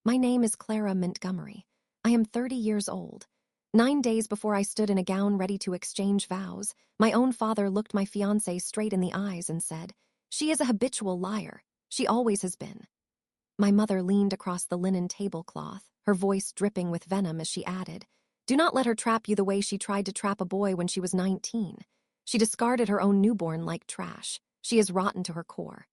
My name is Clara Montgomery. I am 30 years old. 9 days before I stood in a gown ready to exchange vows, my own father looked my fiancée straight in the eyes and said, "She is a habitual liar. She always has been." My mother leaned across the linen tablecloth, her voice dripping with venom as she added, "Do not let her trap you the way she tried to trap a boy when she was 19. She discarded her own newborn like trash. She is rotten to her core."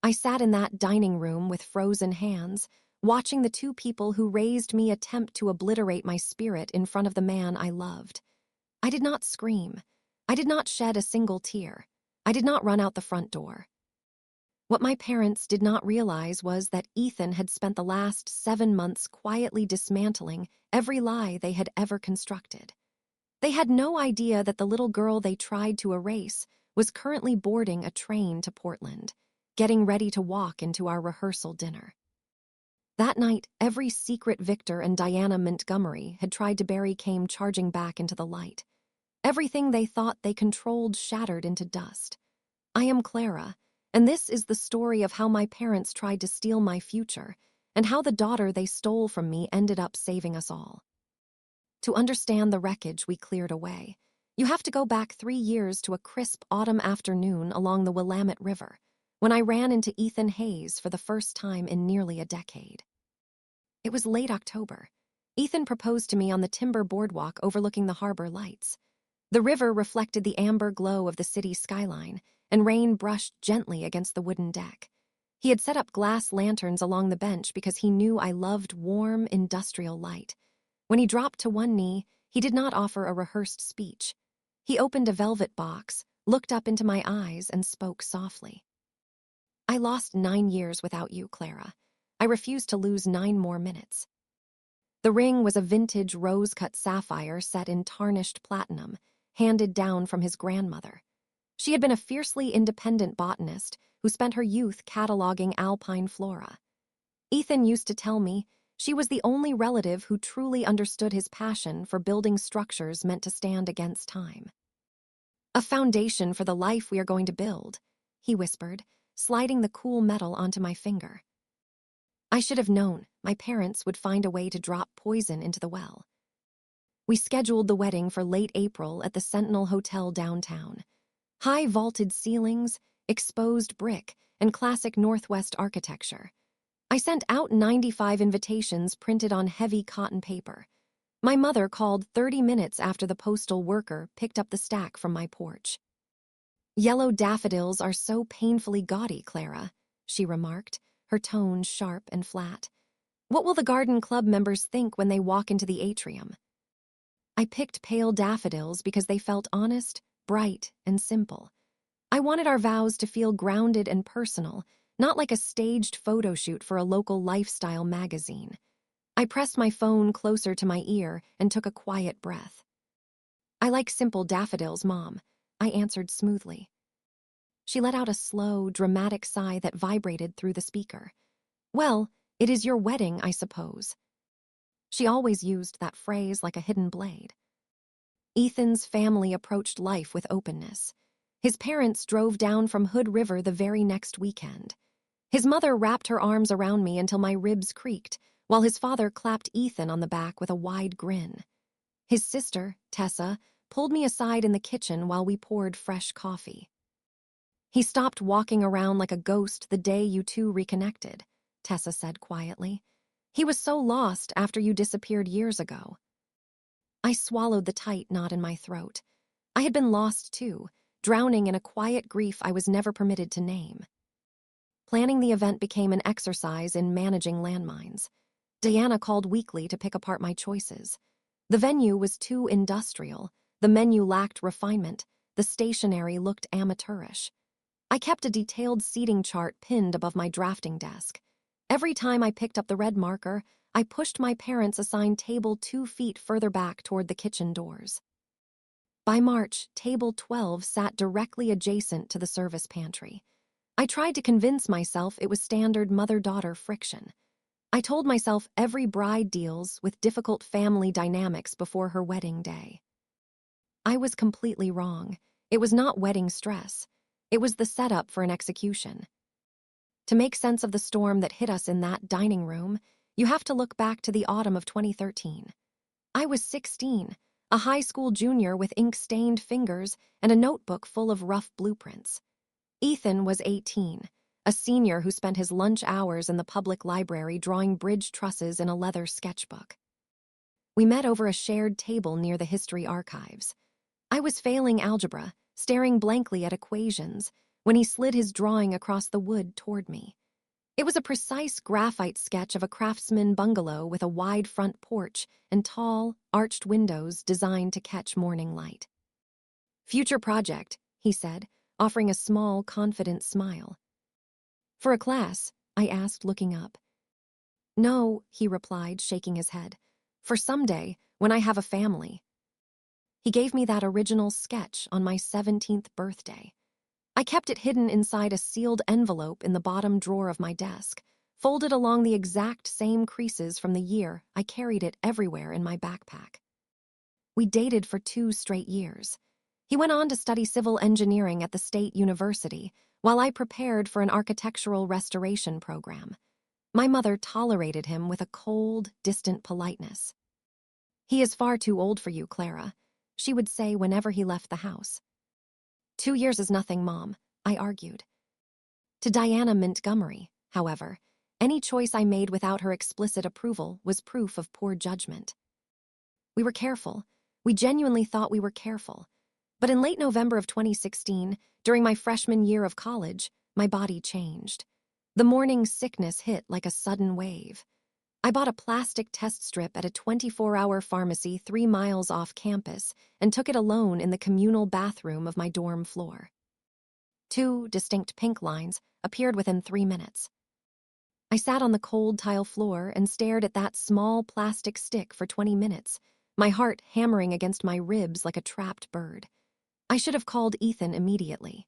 I sat in that dining room with frozen hands, watching the two people who raised me attempt to obliterate my spirit in front of the man I loved. I did not scream. I did not shed a single tear. I did not run out the front door. What my parents did not realize was that Ethan had spent the last 7 months quietly dismantling every lie they had ever constructed. They had no idea that the little girl they tried to erase was currently boarding a train to Portland, getting ready to walk into our rehearsal dinner. That night, every secret Victor and Diana Montgomery had tried to bury came charging back into the light. Everything they thought they controlled shattered into dust. I am Clara, and this is the story of how my parents tried to steal my future, and how the daughter they stole from me ended up saving us all. To understand the wreckage we cleared away, you have to go back 3 years to a crisp autumn afternoon along the Willamette River, when I ran into Ethan Hayes for the first time in nearly a decade. It was late October. Ethan proposed to me on the timber boardwalk overlooking the harbor lights. The river reflected the amber glow of the city skyline, and rain brushed gently against the wooden deck. He had set up glass lanterns along the bench because he knew I loved warm, industrial light. When he dropped to one knee, he did not offer a rehearsed speech. He opened a velvet box, looked up into my eyes, and spoke softly. "I lost 9 years without you, Clara. I refuse to lose 9 more minutes." The ring was a vintage rose-cut sapphire set in tarnished platinum, handed down from his grandmother. She had been a fiercely independent botanist who spent her youth cataloging alpine flora. Ethan used to tell me she was the only relative who truly understood his passion for building structures meant to stand against time. "A foundation for the life we are going to build," he whispered, sliding the cool metal onto my finger. I should have known my parents would find a way to drop poison into the well. We scheduled the wedding for late April at the Sentinel Hotel downtown. High vaulted ceilings, exposed brick, and classic Northwest architecture. I sent out 95 invitations printed on heavy cotton paper. My mother called 30 minutes after the postal worker picked up the stack from my porch. "Yellow daffodils are so painfully gaudy, Clara," she remarked, her tone sharp and flat. "What will the garden club members think when they walk into the atrium?" I picked pale daffodils because they felt honest, bright, and simple. I wanted our vows to feel grounded and personal, not like a staged photo shoot for a local lifestyle magazine. I pressed my phone closer to my ear and took a quiet breath. "I like simple daffodils, Mom," I answered smoothly. She let out a slow, dramatic sigh that vibrated through the speaker. "Well, it is your wedding, I suppose." She always used that phrase like a hidden blade. Ethan's family approached life with openness. His parents drove down from Hood River the very next weekend. His mother wrapped her arms around me until my ribs creaked, while his father clapped Ethan on the back with a wide grin. His sister, Tessa, pulled me aside in the kitchen while we poured fresh coffee. "He stopped walking around like a ghost the day you two reconnected," Tessa said quietly. "He was so lost after you disappeared years ago." I swallowed the tight knot in my throat. I had been lost too, drowning in a quiet grief I was never permitted to name. Planning the event became an exercise in managing landmines. Diana called weekly to pick apart my choices. The venue was too industrial, the menu lacked refinement, the stationery looked amateurish. I kept a detailed seating chart pinned above my drafting desk. Every time I picked up the red marker, I pushed my parents' assigned table 2 feet further back toward the kitchen doors. By March, table 12 sat directly adjacent to the service pantry. I tried to convince myself it was standard mother-daughter friction. I told myself every bride deals with difficult family dynamics before her wedding day. I was completely wrong. It was not wedding stress. It was the setup for an execution. To make sense of the storm that hit us in that dining room, You have to look back to the autumn of 2013. I was 16, a high school junior with ink-stained fingers and a notebook full of rough blueprints. Ethan was 18, a senior who spent his lunch hours in the public library drawing bridge trusses in a leather sketchbook. We met over a shared table near the history archives. I was failing algebra, staring blankly at equations, when he slid his drawing across the wood toward me. It was a precise graphite sketch of a craftsman bungalow with a wide front porch and tall, arched windows designed to catch morning light. "Future project," he said, offering a small, confident smile. "For a class?" I asked, looking up. "No," he replied, shaking his head. "For someday, when I have a family." He gave me that original sketch on my 17th birthday. I kept it hidden inside a sealed envelope in the bottom drawer of my desk, folded along the exact same creases from the year I carried it everywhere in my backpack. We dated for 2 straight years. He went on to study civil engineering at the State University, while I prepared for an architectural restoration program. My mother tolerated him with a cold, distant politeness. "He is far too old for you, Clara," she would say whenever he left the house. 2 years is nothing, Mom, I argued. To Diana Montgomery, however, any choice I made without her explicit approval was proof of poor judgment. We were careful. We genuinely thought we were careful. But in late November of 2016, during my freshman year of college, my body changed. The morning sickness hit like a sudden wave. I bought a plastic test strip at a 24-hour pharmacy 3 miles off campus and took it alone in the communal bathroom of my dorm floor. 2 distinct pink lines appeared within 3 minutes. I sat on the cold tile floor and stared at that small plastic stick for 20 minutes, my heart hammering against my ribs like a trapped bird. I should have called Ethan immediately.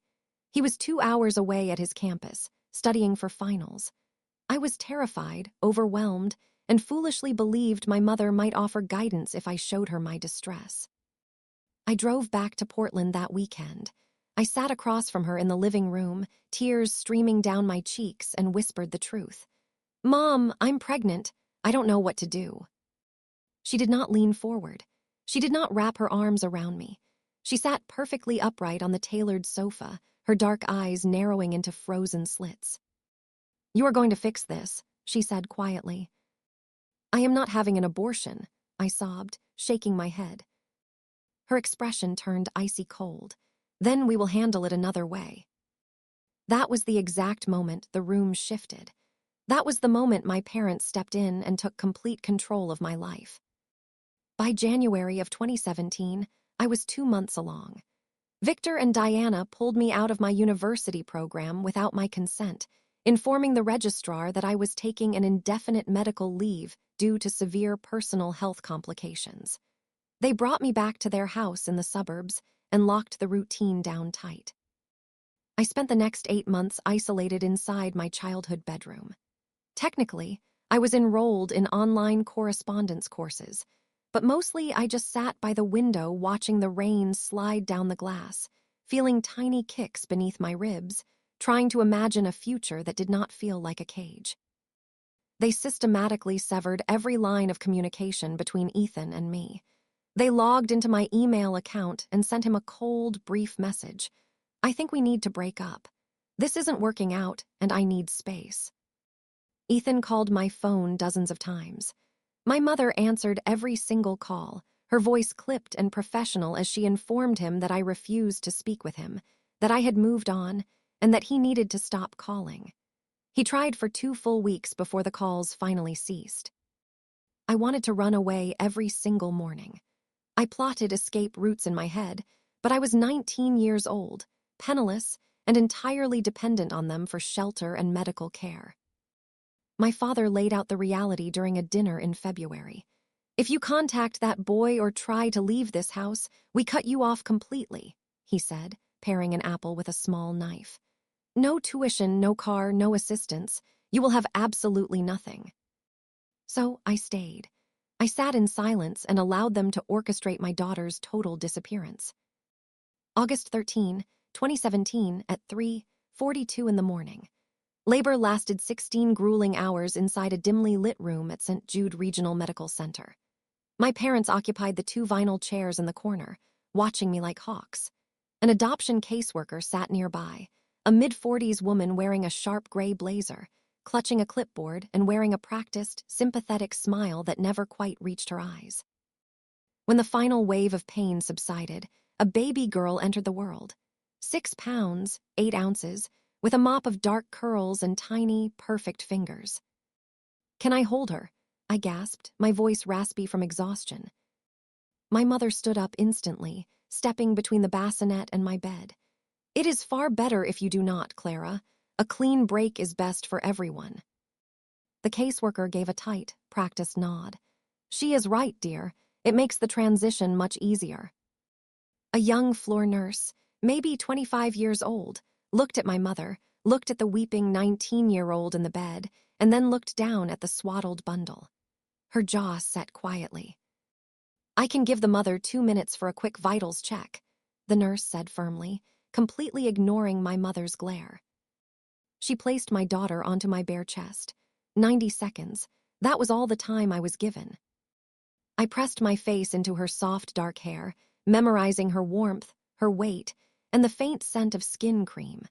He was 2 hours away at his campus, studying for finals. I was terrified, overwhelmed, and foolishly believed my mother might offer guidance if I showed her my distress. I drove back to Portland that weekend. I sat across from her in the living room, tears streaming down my cheeks, and whispered the truth. "Mom, I'm pregnant. I don't know what to do." She did not lean forward. She did not wrap her arms around me. She sat perfectly upright on the tailored sofa, her dark eyes narrowing into frozen slits. "You are going to fix this," she said quietly. "I am not having an abortion," I sobbed, shaking my head. Her expression turned icy cold. "Then we will handle it another way." That was the exact moment the room shifted. That was the moment my parents stepped in and took complete control of my life. By January of 2017, I was 2 months along. Victor and Diana pulled me out of my university program without my consent, informing the registrar that I was taking an indefinite medical leave due to severe personal health complications. They brought me back to their house in the suburbs and locked the routine down tight. I spent the next 8 months isolated inside my childhood bedroom. Technically, I was enrolled in online correspondence courses, but mostly I just sat by the window watching the rain slide down the glass, feeling tiny kicks beneath my ribs, trying to imagine a future that did not feel like a cage. They systematically severed every line of communication between Ethan and me. They logged into my email account and sent him a cold, brief message. "I think we need to break up. This isn't working out, and I need space." Ethan called my phone dozens of times. My mother answered every single call, her voice clipped and professional as she informed him that I refused to speak with him, that I had moved on, and that he needed to stop calling. He tried for 2 full weeks before the calls finally ceased. I wanted to run away every single morning. I plotted escape routes in my head, but I was 19 years old, penniless, and entirely dependent on them for shelter and medical care. My father laid out the reality during a dinner in February. "If you contact that boy or try to leave this house, we cut you off completely," he said, paring an apple with a small knife. "No tuition, no car, no assistance. You will have absolutely nothing." So I stayed. I sat in silence and allowed them to orchestrate my daughter's total disappearance. August 13, 2017, at 3:42 in the morning. Labor lasted 16 grueling hours inside a dimly lit room at St. Jude Regional Medical Center. My parents occupied the two vinyl chairs in the corner, watching me like hawks. An adoption caseworker sat nearby, a mid-40s woman wearing a sharp gray blazer, clutching a clipboard and wearing a practiced, sympathetic smile that never quite reached her eyes. When the final wave of pain subsided, a baby girl entered the world. 6 pounds, 8 ounces, with a mop of dark curls and tiny, perfect fingers. "Can I hold her?" I gasped, my voice raspy from exhaustion. My mother stood up instantly, stepping between the bassinet and my bed. "It is far better if you do not, Clara. A clean break is best for everyone." The caseworker gave a tight, practiced nod. "She is right, dear. It makes the transition much easier." A young floor nurse, maybe 25 years old, looked at my mother, looked at the weeping 19-year-old in the bed, and then looked down at the swaddled bundle. Her jaw set quietly. "I can give the mother 2 minutes for a quick vitals check," the nurse said firmly, completely ignoring my mother's glare. She placed my daughter onto my bare chest. 90 seconds. That was all the time I was given. I pressed my face into her soft, dark hair, memorizing her warmth, her weight, and the faint scent of skin cream.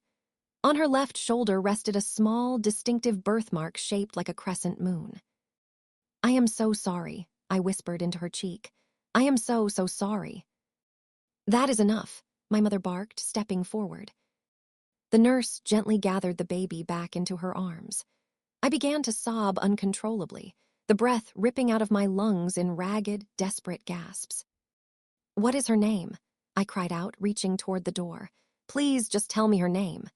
On her left shoulder rested a small, distinctive birthmark shaped like a crescent moon. "I am so sorry," I whispered into her cheek. "I am so sorry." "That is enough," my mother barked, stepping forward. The nurse gently gathered the baby back into her arms. I began to sob uncontrollably, the breath ripping out of my lungs in ragged, desperate gasps. "What is her name?" I cried out, reaching toward the door. "Please just tell me her name."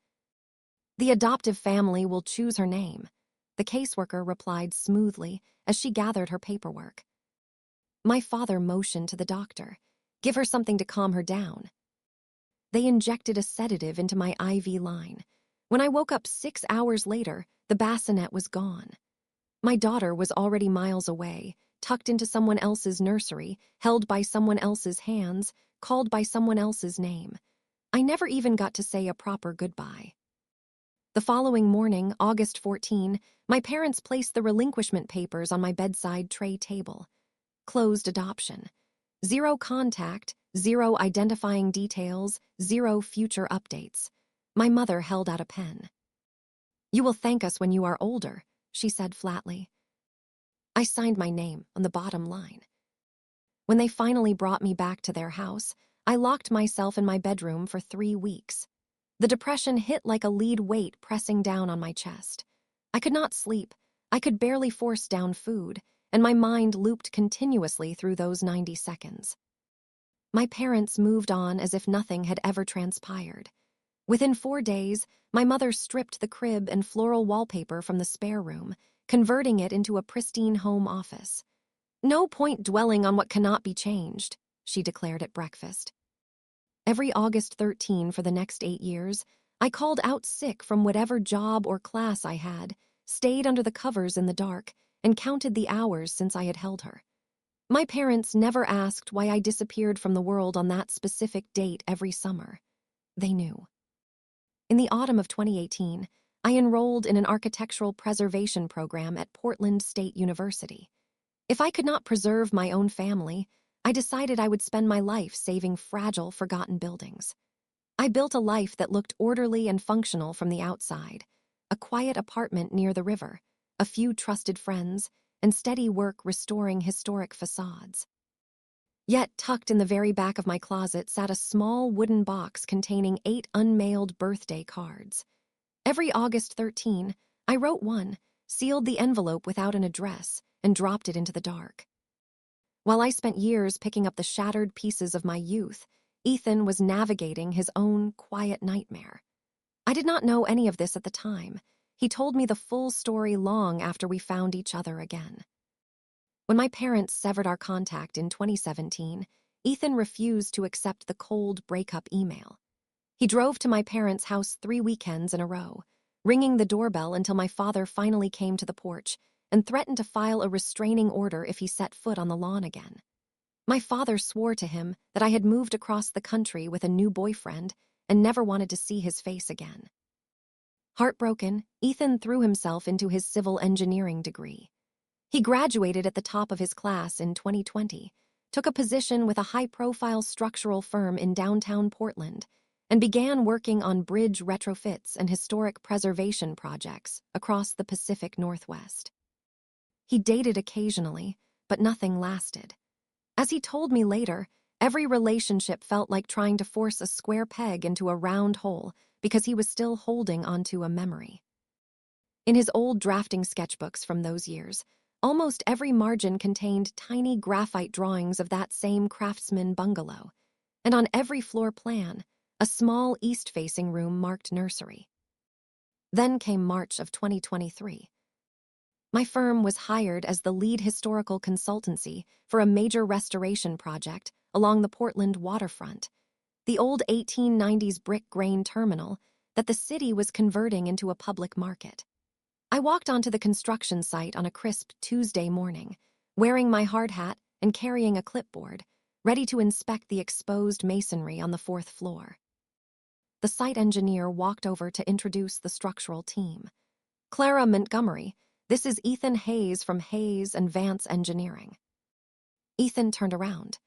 "The adoptive family will choose her name," the caseworker replied smoothly as she gathered her paperwork. My father motioned to the doctor. "Give her something to calm her down." They injected a sedative into my IV line. When I woke up 6 hours later, the bassinet was gone. My daughter was already miles away, tucked into someone else's nursery, held by someone else's hands, called by someone else's name. I never even got to say a proper goodbye. The following morning, August 14, my parents placed the relinquishment papers on my bedside tray table. Closed adoption. 0 contact, 0 identifying details, 0 future updates. My mother held out a pen. "You will thank us when you are older," she said flatly. I signed my name on the bottom line. When they finally brought me back to their house, I locked myself in my bedroom for 3 weeks. The depression hit like a lead weight pressing down on my chest. I could not sleep, I could barely force down food, and my mind looped continuously through those 90 seconds. My parents moved on as if nothing had ever transpired. Within 4 days, my mother stripped the crib and floral wallpaper from the spare room, converting it into a pristine home office. "No point dwelling on what cannot be changed," she declared at breakfast. Every August 13 for the next 8 years, I called out sick from whatever job or class I had, stayed under the covers in the dark, and counted the hours since I had held her. My parents never asked why I disappeared from the world on that specific date every summer. They knew. In the autumn of 2018, I enrolled in an architectural preservation program at Portland State University. If I could not preserve my own family, I decided I would spend my life saving fragile, forgotten buildings. I built a life that looked orderly and functional from the outside. A quiet apartment near the river, a few trusted friends, and steady work restoring historic facades. Yet, tucked in the very back of my closet sat a small wooden box containing 8 unmailed birthday cards. Every August 13, I wrote one, sealed the envelope without an address, and dropped it into the dark. While I spent years picking up the shattered pieces of my youth, Ethan was navigating his own quiet nightmare. I did not know any of this at the time. He told me the full story long after we found each other again. When my parents severed our contact in 2017, Ethan refused to accept the cold breakup email. He drove to my parents' house 3 weekends in a row, ringing the doorbell until my father finally came to the porch and threatened to file a restraining order if he set foot on the lawn again. My father swore to him that I had moved across the country with a new boyfriend and never wanted to see his face again. Heartbroken, Ethan threw himself into his civil engineering degree. He graduated at the top of his class in 2020, took a position with a high-profile structural firm in downtown Portland, and began working on bridge retrofits and historic preservation projects across the Pacific Northwest. He dated occasionally, but nothing lasted. As he told me later, every relationship felt like trying to force a square peg into a round hole because he was still holding onto a memory. In his old drafting sketchbooks from those years, almost every margin contained tiny graphite drawings of that same craftsman bungalow, and on every floor plan, a small east-facing room marked nursery. Then came March of 2023. My firm was hired as the lead historical consultancy for a major restoration project along the Portland waterfront, the old 1890s brick grain terminal that the city was converting into a public market. I walked onto the construction site on a crisp Tuesday morning, wearing my hard hat and carrying a clipboard, ready to inspect the exposed masonry on the fourth floor. The site engineer walked over to introduce the structural team. Clara Montgomery, this is Ethan Hayes from Hayes and Vance Engineering. Ethan turned around.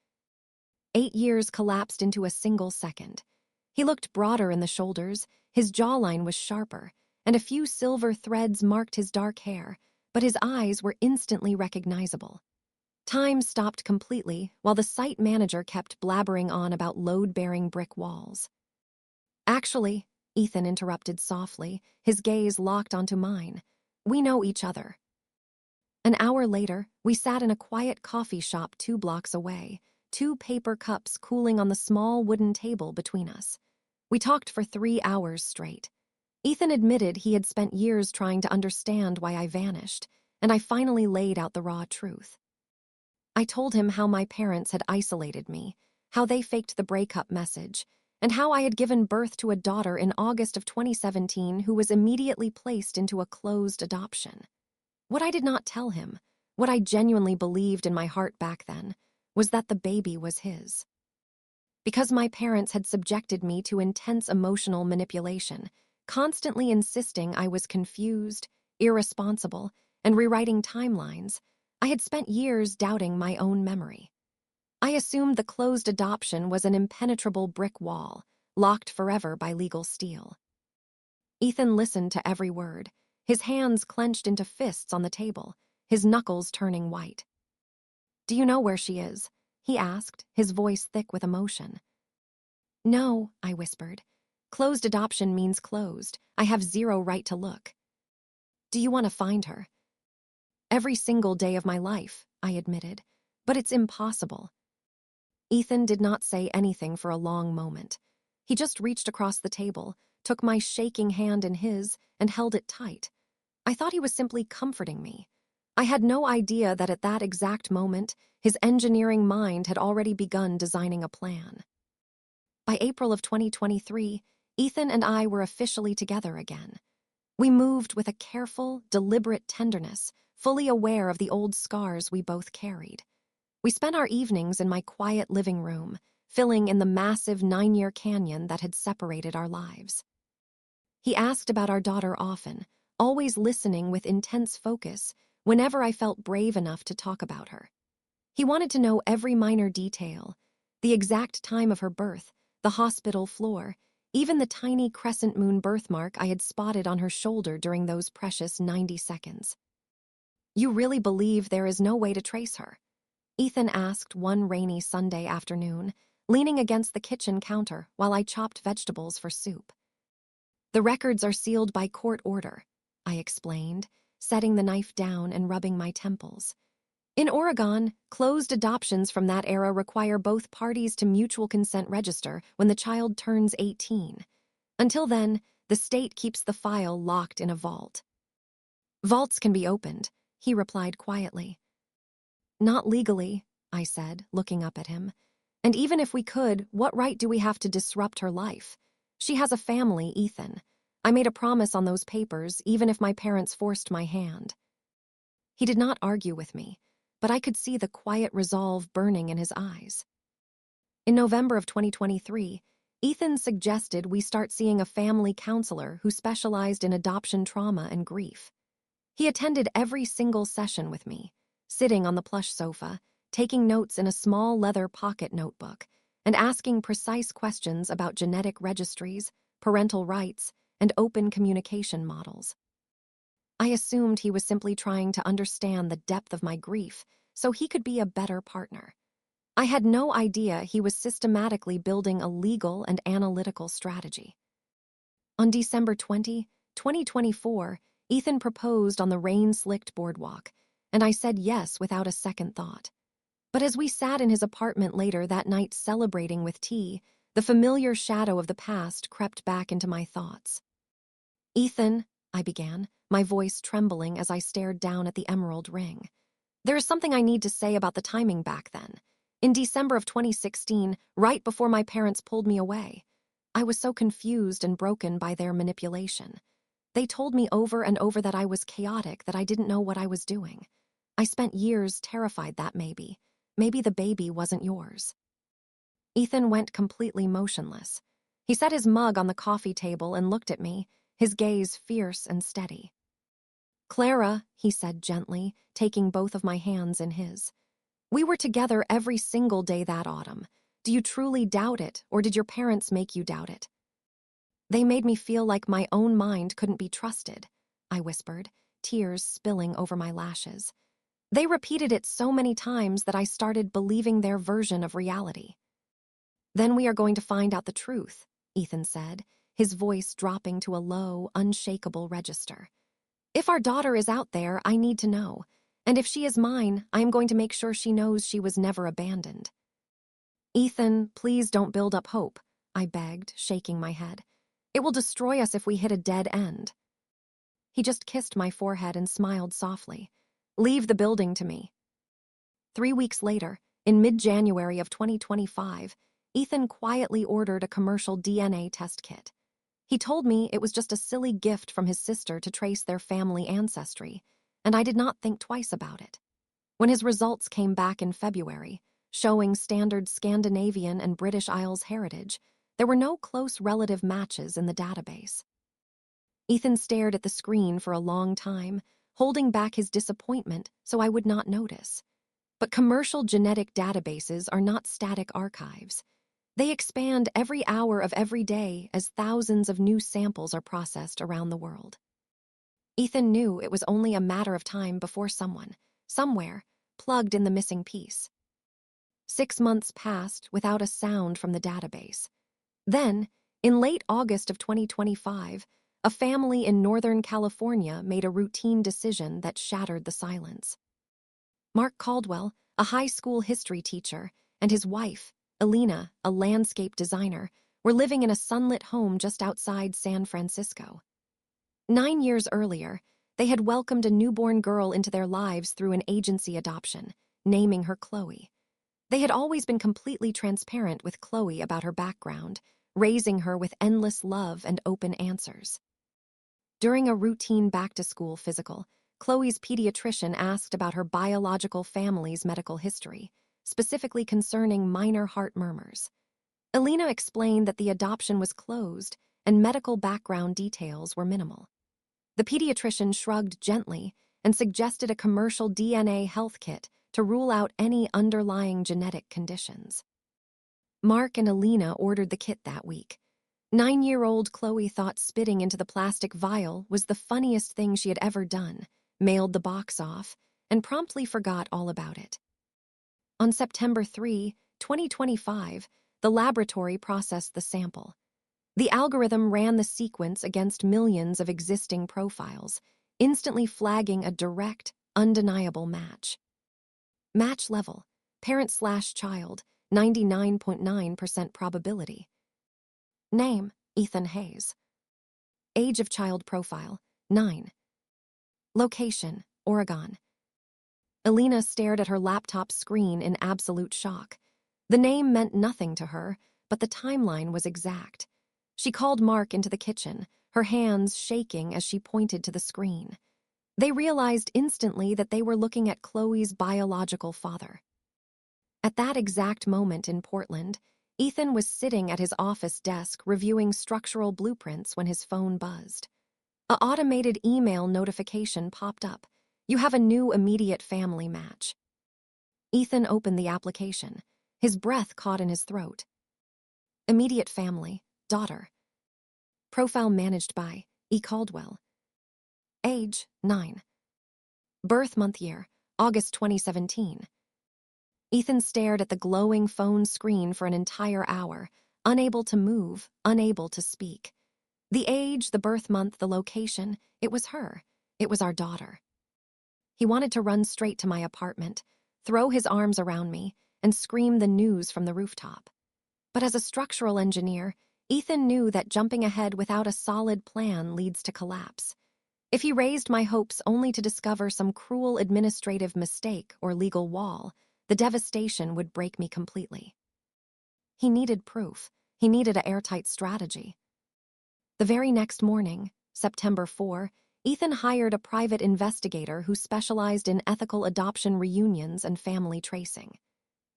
8 years collapsed into a single second. He looked broader in the shoulders, his jawline was sharper, and a few silver threads marked his dark hair, but his eyes were instantly recognizable. Time stopped completely while the site manager kept blabbering on about load-bearing brick walls. Actually, Ethan interrupted softly, his gaze locked onto mine. We know each other. An hour later, we sat in a quiet coffee shop 2 blocks away, 2 paper cups cooling on the small wooden table between us. We talked for 3 hours straight. Ethan admitted he had spent years trying to understand why I vanished, and I finally laid out the raw truth. I told him how my parents had isolated me, how they faked the breakup message, and how I had given birth to a daughter in August of 2017 who was immediately placed into a closed adoption. What I did not tell him, what I genuinely believed in my heart back then, was that the baby was his. Because my parents had subjected me to intense emotional manipulation, constantly insisting I was confused, irresponsible, and rewriting timelines, I had spent years doubting my own memory. I assumed the closed adoption was an impenetrable brick wall, locked forever by legal steel. Ethan listened to every word, his hands clenched into fists on the table, his knuckles turning white. "Do you know where she is?" he asked, his voice thick with emotion. "No," I whispered. "Closed adoption means closed. I have zero right to look." "Do you want to find her?" "Every single day of my life," I admitted, "but it's impossible." Ethan did not say anything for a long moment. He just reached across the table, took my shaking hand in his, and held it tight. I thought he was simply comforting me. I had no idea that at that exact moment, his engineering mind had already begun designing a plan. By April of 2023, Ethan and I were officially together again. We moved with a careful, deliberate tenderness, fully aware of the old scars we both carried. We spent our evenings in my quiet living room, filling in the massive 9-year canyon that had separated our lives. He asked about our daughter often, always listening with intense focus whenever I felt brave enough to talk about her. He wanted to know every minor detail, the exact time of her birth, the hospital floor, even the tiny crescent moon birthmark I had spotted on her shoulder during those precious 90 seconds. "You really believe there is no way to trace her?" Ethan asked one rainy Sunday afternoon, leaning against the kitchen counter while I chopped vegetables for soup. "The records are sealed by court order," I explained, setting the knife down and rubbing my temples. "In Oregon, closed adoptions from that era require both parties to mutual consent register when the child turns 18. Until then, the state keeps the file locked in a vault." "Vaults can be opened," he replied quietly. "Not legally," I said, looking up at him. "And even if we could, what right do we have to disrupt her life? She has a family, Ethan. I made a promise on those papers, even if my parents forced my hand." He did not argue with me, but I could see the quiet resolve burning in his eyes. In November of 2023, Ethan suggested we start seeing a family counselor who specialized in adoption trauma and grief. He attended every single session with me, sitting on the plush sofa, taking notes in a small leather pocket notebook, and asking precise questions about genetic registries, parental rights, and open communication models. I assumed he was simply trying to understand the depth of my grief so he could be a better partner. I had no idea he was systematically building a legal and analytical strategy. On December 20, 2024, Ethan proposed on the rain-slicked boardwalk, and I said yes without a second thought. But as we sat in his apartment later that night celebrating with tea, the familiar shadow of the past crept back into my thoughts. "Ethan," I began, my voice trembling as I stared down at the emerald ring. "There is something I need to say about the timing back then. In December of 2016, right before my parents pulled me away, I was so confused and broken by their manipulation. They told me over and over that I was chaotic, that I didn't know what I was doing. I spent years terrified that maybe the baby wasn't yours." Ethan went completely motionless. He set his mug on the coffee table and looked at me, his gaze fierce and steady. "Clara," he said gently, taking both of my hands in his. "We were together every single day that autumn. Do you truly doubt it, or did your parents make you doubt it?" "They made me feel like my own mind couldn't be trusted," I whispered, tears spilling over my lashes. "They repeated it so many times that I started believing their version of reality." "Then we are going to find out the truth," Ethan said, his voice dropping to a low, unshakable register. "If our daughter is out there, I need to know. And if she is mine, I am going to make sure she knows she was never abandoned." "Ethan, please don't build up hope," I begged, shaking my head. "It will destroy us if we hit a dead end." He just kissed my forehead and smiled softly. "Leave the building to me." 3 weeks later, in mid-January of 2025, Ethan quietly ordered a commercial DNA test kit. He told me it was just a silly gift from his sister to trace their family ancestry, and I did not think twice about it. When his results came back in February, showing standard Scandinavian and British Isles heritage, there were no close relative matches in the database. Ethan stared at the screen for a long time, holding back his disappointment so I would not notice. But commercial genetic databases are not static archives. They expand every hour of every day as thousands of new samples are processed around the world. Ethan knew it was only a matter of time before someone, somewhere, plugged in the missing piece. 6 months passed without a sound from the database. Then, in late August of 2025, a family in Northern California made a routine decision that shattered the silence. Mark Caldwell, a high school history teacher, and his wife, Alina, a landscape designer, were living in a sunlit home just outside San Francisco. 9 years earlier, they had welcomed a newborn girl into their lives through an agency adoption, naming her Chloe. They had always been completely transparent with Chloe about her background, raising her with endless love and open answers. During a routine back-to-school physical, Chloe's pediatrician asked about her biological family's medical history, specifically concerning minor heart murmurs. Alina explained that the adoption was closed and medical background details were minimal. The pediatrician shrugged gently and suggested a commercial DNA health kit to rule out any underlying genetic conditions. Mark and Alina ordered the kit that week. 9-year-old Chloe thought spitting into the plastic vial was the funniest thing she had ever done, mailed the box off, and promptly forgot all about it. On September 3, 2025, the laboratory processed the sample. The algorithm ran the sequence against millions of existing profiles, instantly flagging a direct, undeniable match. Match level, parent/child, 99.9% probability. Name, Ethan Hayes. Age of child profile, 9. Location, Oregon. Alina stared at her laptop screen in absolute shock. The name meant nothing to her, but the timeline was exact. She called Mark into the kitchen, her hands shaking as she pointed to the screen. They realized instantly that they were looking at Chloe's biological father. At that exact moment in Portland, Ethan was sitting at his office desk reviewing structural blueprints when his phone buzzed. An automated email notification popped up. You have a new immediate family match. Ethan opened the application. His breath caught in his throat. Immediate family, daughter. Profile managed by E. Caldwell. Age, 9. Birth month year, August 2017. Ethan stared at the glowing phone screen for an entire hour, unable to move, unable to speak. The age, the birth month, the location, it was her. It was our daughter. He wanted to run straight to my apartment, throw his arms around me, and scream the news from the rooftop. But as a structural engineer, Ethan knew that jumping ahead without a solid plan leads to collapse. If he raised my hopes only to discover some cruel administrative mistake or legal wall, the devastation would break me completely. He needed proof. He needed an airtight strategy. The very next morning, September 4, Ethan hired a private investigator who specialized in ethical adoption reunions and family tracing.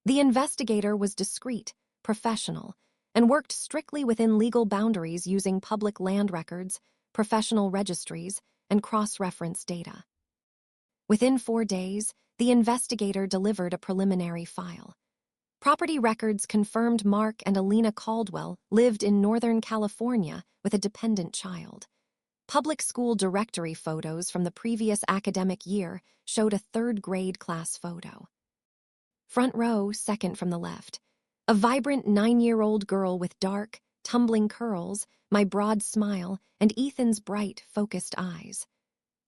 The investigator was discreet, professional, and worked strictly within legal boundaries using public land records, professional registries, and cross-reference data. Within 4 days, the investigator delivered a preliminary file. Property records confirmed Mark and Alina Caldwell lived in Northern California with a dependent child. Public school directory photos from the previous academic year showed a third-grade class photo. Front row, second from the left. A vibrant 9-year-old girl with dark, tumbling curls, my broad smile, and Ethan's bright, focused eyes.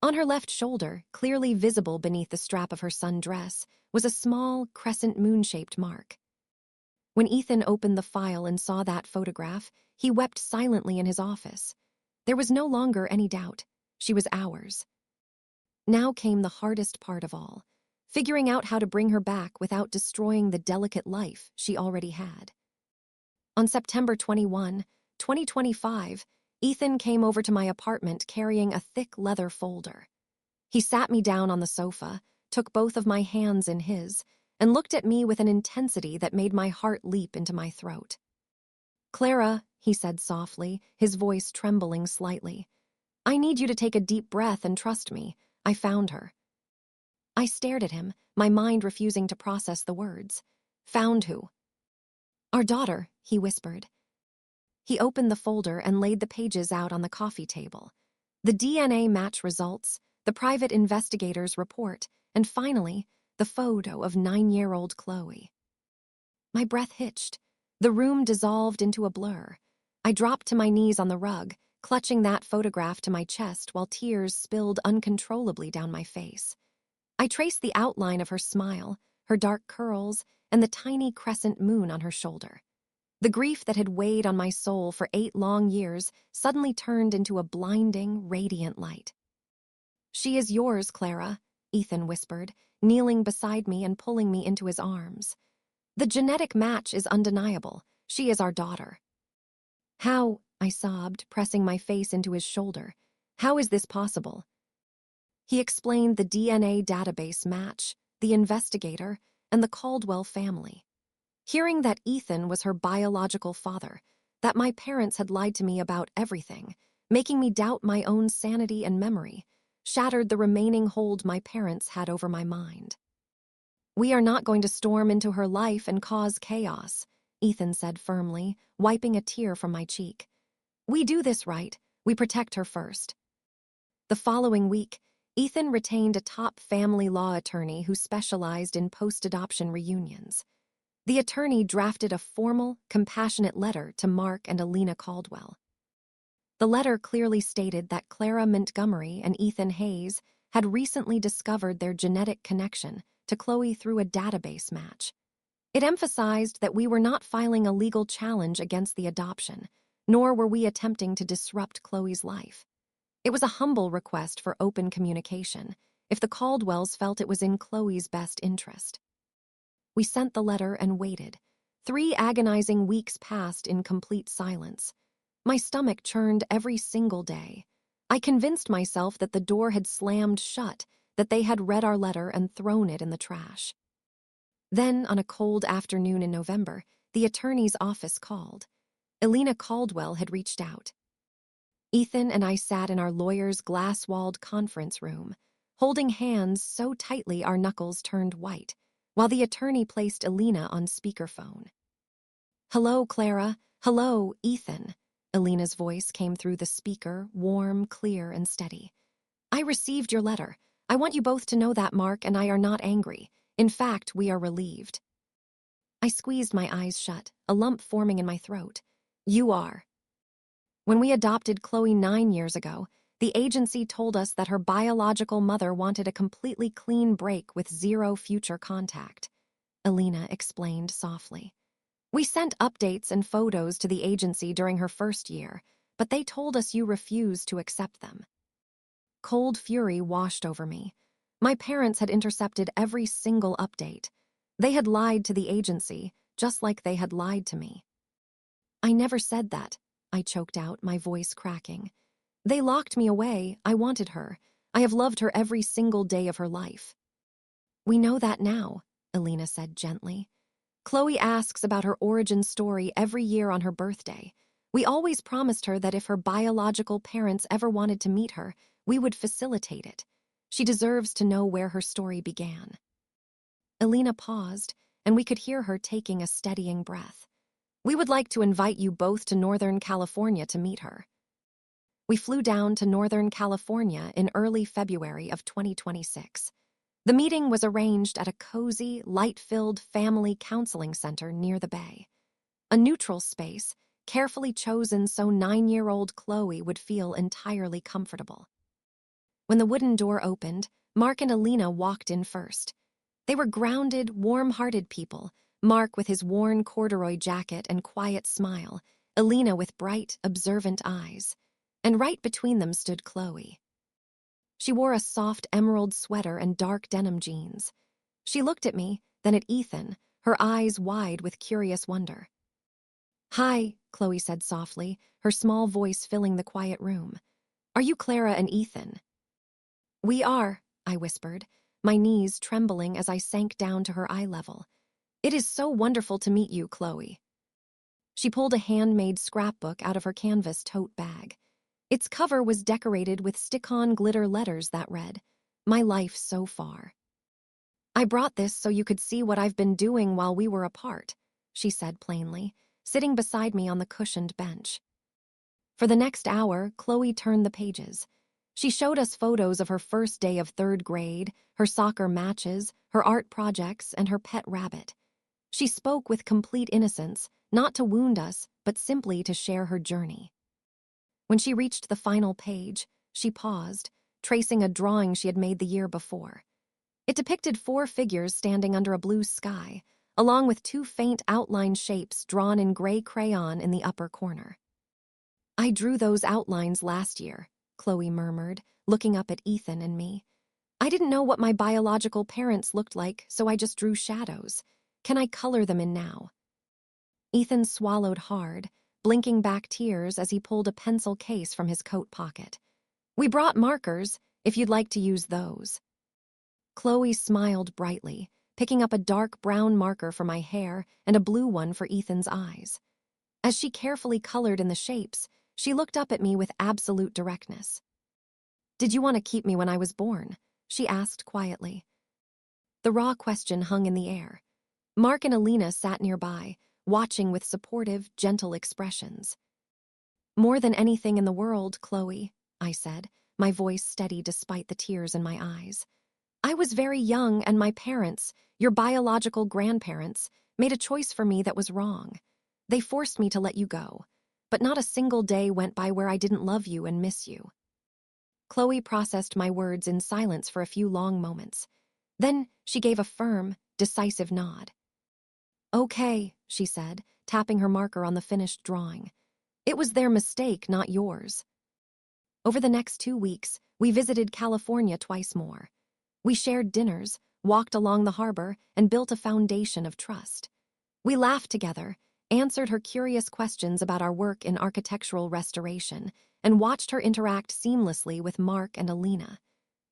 On her left shoulder, clearly visible beneath the strap of her sundress, was a small, crescent moon-shaped mark. When Ethan opened the file and saw that photograph, he wept silently in his office. There was no longer any doubt. She was ours. Now came the hardest part of all, figuring out how to bring her back without destroying the delicate life she already had. On September 21, 2025, Ethan came over to my apartment carrying a thick leather folder. He sat me down on the sofa, took both of my hands in his, and looked at me with an intensity that made my heart leap into my throat. "Clara," he said softly, his voice trembling slightly, "I need you to take a deep breath and trust me. I found her." I stared at him, my mind refusing to process the words. "Found who?" "Our daughter," he whispered. He opened the folder and laid the pages out on the coffee table. The DNA match results, the private investigator's report, and finally, the photo of 9-year-old Chloe. My breath hitched. The room dissolved into a blur. I dropped to my knees on the rug, clutching that photograph to my chest while tears spilled uncontrollably down my face. I traced the outline of her smile, her dark curls, and the tiny crescent moon on her shoulder. The grief that had weighed on my soul for 8 long years suddenly turned into a blinding, radiant light. "She is yours, Clara," Ethan whispered, kneeling beside me and pulling me into his arms. "The genetic match is undeniable. She is our daughter." "How?" I sobbed, pressing my face into his shoulder. "How is this possible?" He explained the DNA database match, the investigator, and the Caldwell family. Hearing that Ethan was her biological father, that my parents had lied to me about everything, making me doubt my own sanity and memory, shattered the remaining hold my parents had over my mind. "We are not going to storm into her life and cause chaos," Ethan said firmly, wiping a tear from my cheek. "We do this right. We protect her first." The following week, Ethan retained a top family law attorney who specialized in post-adoption reunions. The attorney drafted a formal, compassionate letter to Mark and Alina Caldwell. The letter clearly stated that Clara Montgomery and Ethan Hayes had recently discovered their genetic connection to Chloe through a database match. It emphasized that we were not filing a legal challenge against the adoption, nor were we attempting to disrupt Chloe's life. It was a humble request for open communication, if the Caldwells felt it was in Chloe's best interest. We sent the letter and waited. 3 agonizing weeks passed in complete silence. My stomach churned every single day. I convinced myself that the door had slammed shut, that they had read our letter and thrown it in the trash. Then, on a cold afternoon in November, the attorney's office called. Elena Caldwell had reached out. Ethan and I sat in our lawyer's glass-walled conference room, holding hands so tightly our knuckles turned white, while the attorney placed Elena on speakerphone. "Hello, Clara. Hello, Ethan." Elena's voice came through the speaker, warm, clear, and steady. "I received your letter. I want you both to know that Mark and I are not angry. In fact, we are relieved." I squeezed my eyes shut, a lump forming in my throat. "You are." When we adopted Chloe 9 years ago, the agency told us that her biological mother wanted a completely clean break with zero future contact. Elena explained softly. "We sent updates and photos to the agency during her first year, but they told us you refused to accept them." Cold fury washed over me. My parents had intercepted every single update. They had lied to the agency, just like they had lied to me. "I never said that," I choked out, my voice cracking. "They locked me away. I wanted her. I have loved her every single day of her life." "We know that now," Elena said gently. "Chloe asks about her origin story every year on her birthday. We always promised her that if her biological parents ever wanted to meet her, we would facilitate it. She deserves to know where her story began." Elena paused, and we could hear her taking a steadying breath. "We would like to invite you both to Northern California to meet her." We flew down to Northern California in early February of 2026. The meeting was arranged at a cozy, light-filled family counseling center near the bay. A neutral space, carefully chosen so 9-year-old Chloe would feel entirely comfortable. When the wooden door opened, Mark and Elena walked in first. They were grounded, warm-hearted people, Mark with his worn corduroy jacket and quiet smile, Elena with bright, observant eyes. And right between them stood Chloe. She wore a soft emerald sweater and dark denim jeans. She looked at me, then at Ethan, her eyes wide with curious wonder. "Hi," Chloe said softly, her small voice filling the quiet room. "Are you Clara and Ethan?" "We are," I whispered, my knees trembling as I sank down to her eye level. "It is so wonderful to meet you, Chloe." She pulled a handmade scrapbook out of her canvas tote bag. Its cover was decorated with stick-on glitter letters that read, "My life so far." "I brought this so you could see what I've been doing while we were apart," she said plainly, sitting beside me on the cushioned bench. For the next hour, Chloe turned the pages. She showed us photos of her first day of 3rd grade, her soccer matches, her art projects, and her pet rabbit. She spoke with complete innocence, not to wound us, but simply to share her journey. When she reached the final page, she paused, tracing a drawing she had made the year before. It depicted 4 figures standing under a blue sky, along with 2 faint outline shapes drawn in gray crayon in the upper corner. "I drew those outlines last year," Chloe murmured, looking up at Ethan and me. "I didn't know what my biological parents looked like, so I just drew shadows. Can I color them in now?" Ethan swallowed hard, blinking back tears as he pulled a pencil case from his coat pocket. "We brought markers, if you'd like to use those." Chloe smiled brightly, picking up a dark brown marker for my hair and a blue one for Ethan's eyes. As she carefully colored in the shapes, she looked up at me with absolute directness. "Did you want to keep me when I was born?" she asked quietly. The raw question hung in the air. Mark and Elena sat nearby, watching with supportive, gentle expressions. "More than anything in the world, Chloe," I said, my voice steady despite the tears in my eyes. "I was very young and my parents, your biological grandparents, made a choice for me that was wrong. They forced me to let you go, but not a single day went by where I didn't love you and miss you." Chloe processed my words in silence for a few long moments. Then she gave a firm, decisive nod. "Okay," she said, tapping her marker on the finished drawing. "It was their mistake, not yours." Over the next 2 weeks, we visited California twice more. We shared dinners, walked along the harbor, and built a foundation of trust. We laughed together, answered her curious questions about our work in architectural restoration, and watched her interact seamlessly with Mark and Elena.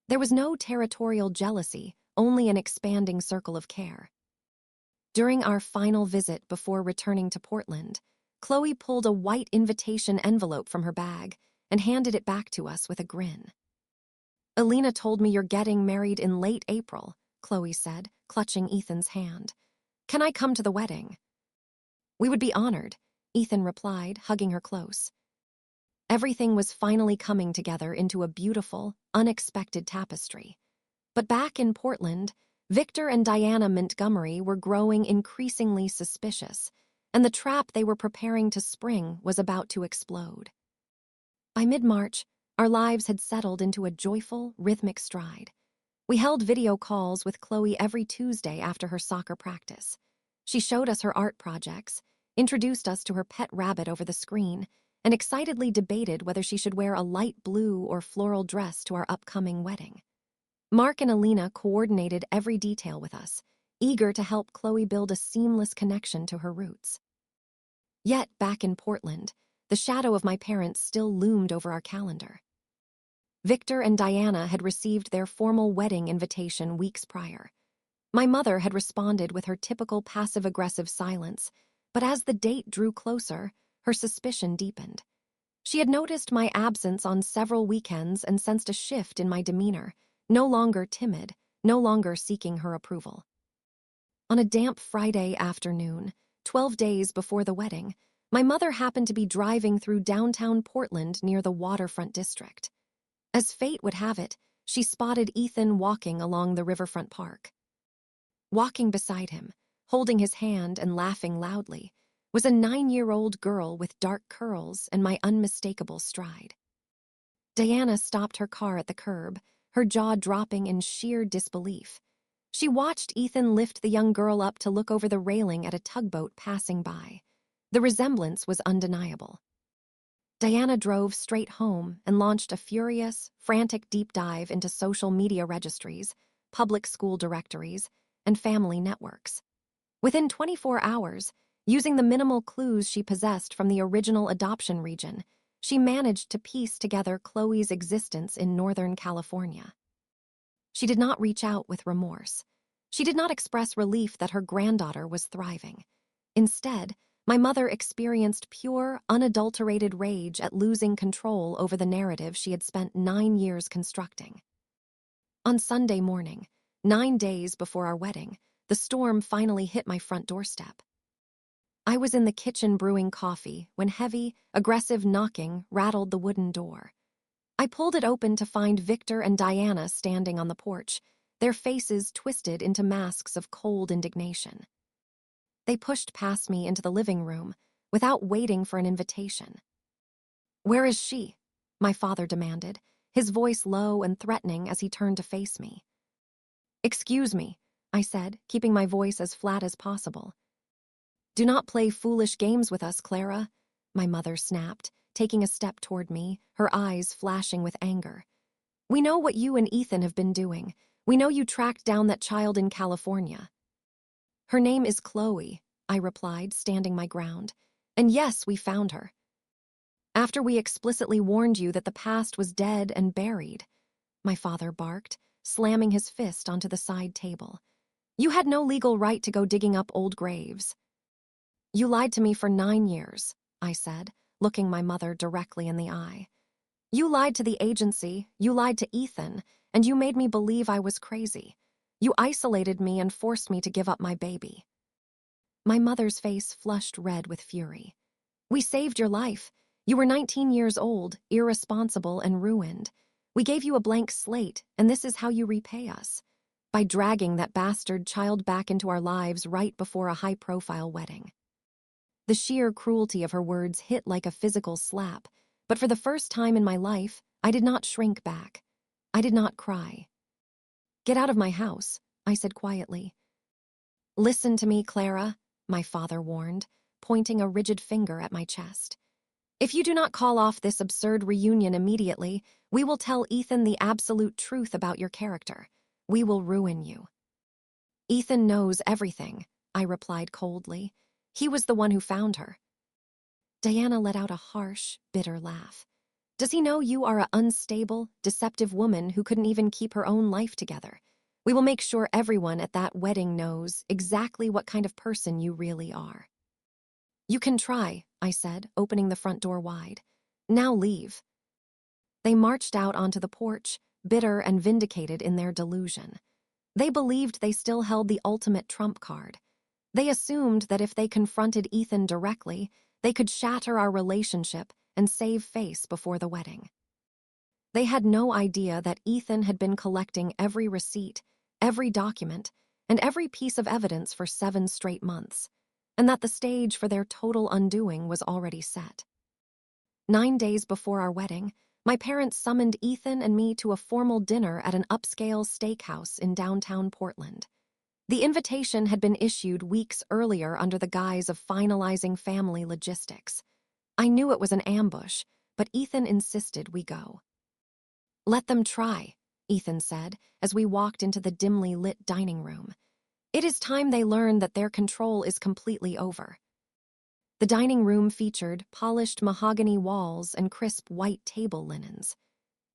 There was no territorial jealousy, only an expanding circle of care. During our final visit before returning to Portland, Chloe pulled a white invitation envelope from her bag and handed it back to us with a grin. "Alina told me you're getting married in late April," Chloe said, clutching Ethan's hand. "Can I come to the wedding?" "We would be honored," Ethan replied, hugging her close. Everything was finally coming together into a beautiful, unexpected tapestry. But back in Portland, Victor and Diana Montgomery were growing increasingly suspicious, and the trap they were preparing to spring was about to explode. By mid-March, our lives had settled into a joyful, rhythmic stride. We held video calls with Chloe every Tuesday after her soccer practice. She showed us her art projects, introduced us to her pet rabbit over the screen, and excitedly debated whether she should wear a light blue or floral dress to our upcoming wedding. Mark and Alina coordinated every detail with us, eager to help Chloe build a seamless connection to her roots. Yet, back in Portland, the shadow of my parents still loomed over our calendar. Victor and Diana had received their formal wedding invitation weeks prior. My mother had responded with her typical passive-aggressive silence, but as the date drew closer, her suspicion deepened. She had noticed my absence on several weekends and sensed a shift in my demeanor, no longer timid, no longer seeking her approval. On a damp Friday afternoon, 12 days before the wedding, my mother happened to be driving through downtown Portland near the waterfront district. As fate would have it, she spotted Ethan walking along the riverfront park. Walking beside him, holding his hand and laughing loudly, was a 9-year-old girl with dark curls and my unmistakable stride. Diana stopped her car at the curb, her jaw dropping in sheer disbelief. She watched Ethan lift the young girl up to look over the railing at a tugboat passing by. The resemblance was undeniable. Diana drove straight home and launched a furious, frantic deep dive into social media registries, public school directories, and family networks. Within 24 hours, using the minimal clues she possessed from the original adoption region, she managed to piece together Chloe's existence in Northern California. She did not reach out with remorse. She did not express relief that her granddaughter was thriving. Instead, my mother experienced pure, unadulterated rage at losing control over the narrative she had spent 9 years constructing. On Sunday morning, 9 days before our wedding, the storm finally hit my front doorstep. I was in the kitchen brewing coffee when heavy, aggressive knocking rattled the wooden door. I pulled it open to find Victor and Diana standing on the porch, their faces twisted into masks of cold indignation. They pushed past me into the living room without waiting for an invitation. "Where is she?" my father demanded, his voice low and threatening as he turned to face me. "Excuse me," I said, keeping my voice as flat as possible. "Do not play foolish games with us, Clara," my mother snapped, taking a step toward me, her eyes flashing with anger. "We know what you and Ethan have been doing. We know you tracked down that child in California." "Her name is Chloe," I replied, standing my ground. "And yes, we found her. After we explicitly warned you that the past was dead and buried," my father barked, slamming his fist onto the side table. "You had no legal right to go digging up old graves." "You lied to me for 9 years," I said, looking my mother directly in the eye. "You lied to the agency, you lied to Ethan, and you made me believe I was crazy. You isolated me and forced me to give up my baby." My mother's face flushed red with fury. "We saved your life. You were 19 years old, irresponsible and ruined. We gave you a blank slate, and this is how you repay us. By dragging that bastard child back into our lives right before a high-profile wedding." The sheer cruelty of her words hit like a physical slap, but for the first time in my life, I did not shrink back. I did not cry. "Get out of my house," I said quietly. "Listen to me, Clara," my father warned, pointing a rigid finger at my chest. "If you do not call off this absurd reunion immediately, we will tell Ethan the absolute truth about your character. We will ruin you." "Ethan knows everything," I replied coldly. "He was the one who found her." Diana let out a harsh, bitter laugh. "Does he know you are an unstable, deceptive woman who couldn't even keep her own life together? We will make sure everyone at that wedding knows exactly what kind of person you really are." "You can try," I said, opening the front door wide. "Now leave." They marched out onto the porch, bitter and vindicated in their delusion. They believed they still held the ultimate trump card. They assumed that if they confronted Ethan directly, they could shatter our relationship and save face before the wedding. They had no idea that Ethan had been collecting every receipt, every document, and every piece of evidence for 7 straight months, and that the stage for their total undoing was already set. 9 days before our wedding, my parents summoned Ethan and me to a formal dinner at an upscale steakhouse in downtown Portland. The invitation had been issued weeks earlier under the guise of finalizing family logistics. I knew it was an ambush, but Ethan insisted we go. "Let them try," Ethan said as we walked into the dimly lit dining room. "It is time they learn that their control is completely over." The dining room featured polished mahogany walls and crisp white table linens.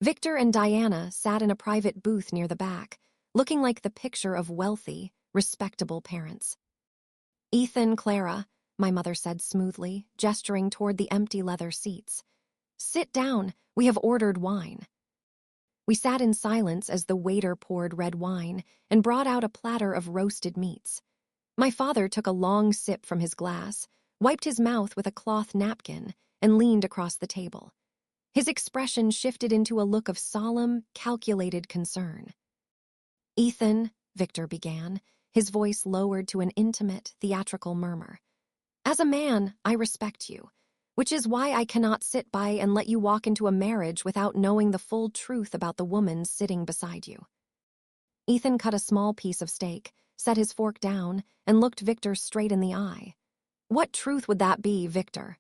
Victor and Diana sat in a private booth near the back, looking like the picture of wealthy, respectable parents. "Ethan, Clara," my mother said smoothly, gesturing toward the empty leather seats. "Sit down, we have ordered wine." We sat in silence as the waiter poured red wine and brought out a platter of roasted meats. My father took a long sip from his glass, wiped his mouth with a cloth napkin, and leaned across the table. His expression shifted into a look of solemn, calculated concern. "Ethan," Victor began, his voice lowered to an intimate, theatrical murmur. "As a man, I respect you, which is why I cannot sit by and let you walk into a marriage without knowing the full truth about the woman sitting beside you." Ethan cut a small piece of steak, set his fork down, and looked Victor straight in the eye. "What truth would that be, Victor?"